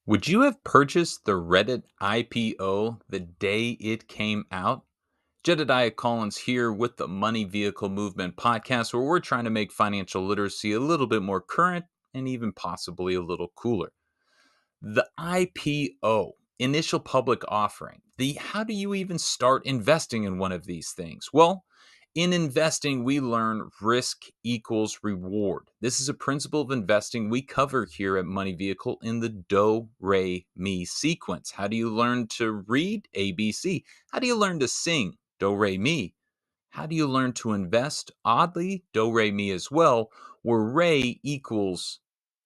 Would you have purchased the Reddit IPO the day it came out? Jedediah Collins here with the Money Vehicle Movement podcast, where we're trying to make financial literacy a little bit more current and even possibly a little cooler. The IPO, initial public offering. The how do you even start investing in one of these things? Well, in investing, we learn risk equals reward. This is a principle of investing we cover here at Money Vehicle in the Do, Re, Mi sequence. How do you learn to read? ABC. How do you learn to sing? Do, Re, Mi. How do you learn to invest? Oddly, Do, Re, Mi as well, where Re equals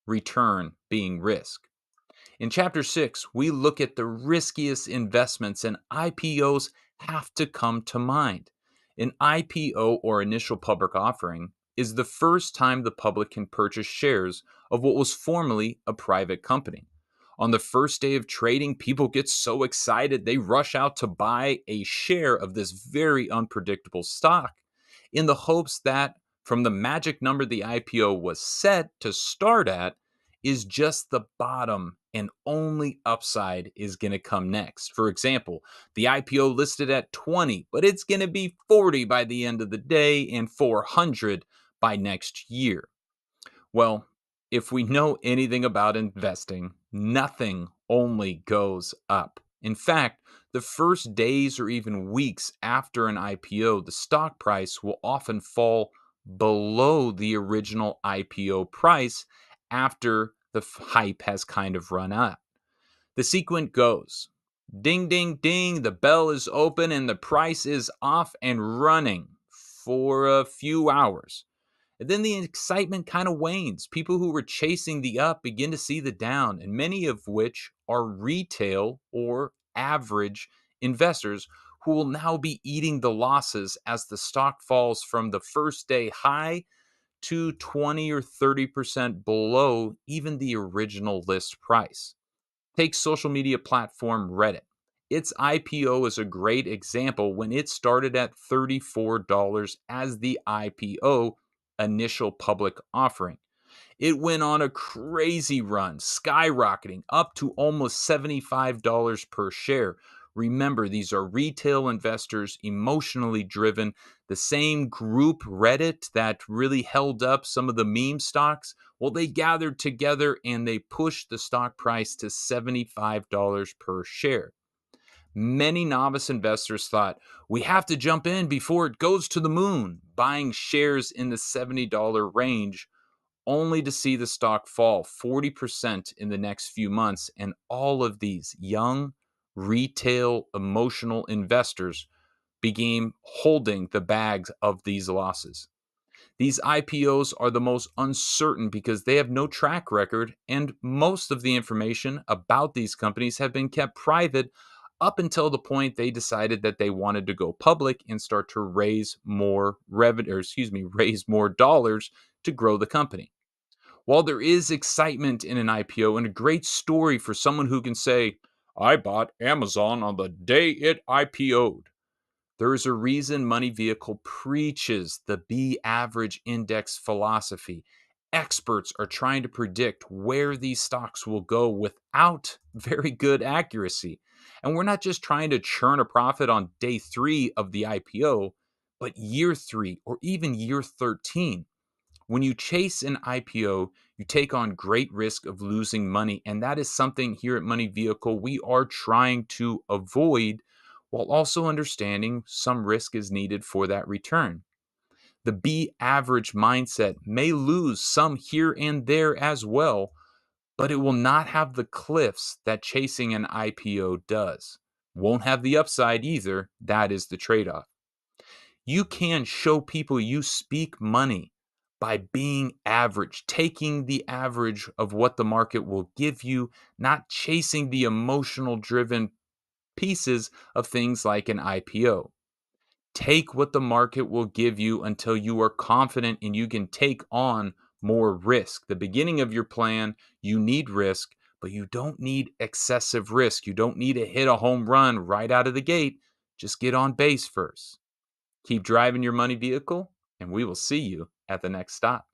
return being risk. In Chapter 6, we look at the riskiest investments, and IPOs have to come to mind. An IPO, or initial public offering, is the first time the public can purchase shares of what was formerly a private company. On the first day of trading, people get so excited they rush out to buy a share of this very unpredictable stock in the hopes that from the magic number the IPO was set to start at is just the bottom and only upside is going to come next. For example, the IPO listed at 20, but it's going to be 40 by the end of the day and 400 by next year. Well, if we know anything about investing, nothing only goes up. In fact, the first days or even weeks after an IPO, the stock price will often fall below the original IPO price after the hype has kind of run out. The sequence goes ding, ding, ding, the bell is open and the price is off and running for a few hours. And then the excitement kind of wanes. People who were chasing the up begin to see the down, and many of which are retail or average investors who will now be eating the losses as the stock falls from the first day high to 20 or 30% below even the original list price. Take social media platform Reddit. Its IPO is a great example when it started at $34 as the IPO, initial public offering. It went on a crazy run, skyrocketing up to almost $75 per share. Remember, these are retail investors, emotionally driven. The same group, Reddit, that really held up some of the meme stocks, well, they gathered together and they pushed the stock price to $75 per share. Many novice investors thought, we have to jump in before it goes to the moon, buying shares in the $70 range, only to see the stock fall 40% in the next few months. And all of these young, retail, emotional investors began holding the bags of these losses. These IPOs are the most uncertain because they have no track record, and most of the information about these companies have been kept private up until the point they decided that they wanted to go public and start to raise more revenue, or raise more dollars to grow the company. While there is excitement in an IPO and a great story for someone who can say, I bought Amazon on the day it IPO'd, there is a reason Money Vehicle preaches the B average index philosophy. Experts are trying to predict where these stocks will go without very good accuracy. And we're not just trying to churn a profit on day 3 of the IPO, but year 3 or even year 13. When you chase an IPO, you take on great risk of losing money. And that is something here at Money Vehicle we are trying to avoid while also understanding some risk is needed for that return. The B average mindset may lose some here and there as well, but it will not have the cliffs that chasing an IPO does. Won't have the upside either. That is the trade off. You can show people you speak money by being average, taking the average of what the market will give you, not chasing the emotional driven pieces of things like an IPO. Take what the market will give you until you are confident and you can take on more risk. The beginning of your plan, you need risk, but you don't need excessive risk. You don't need to hit a home run right out of the gate. Just get on base first. Keep driving your money vehicle, and we will see you at the next stop.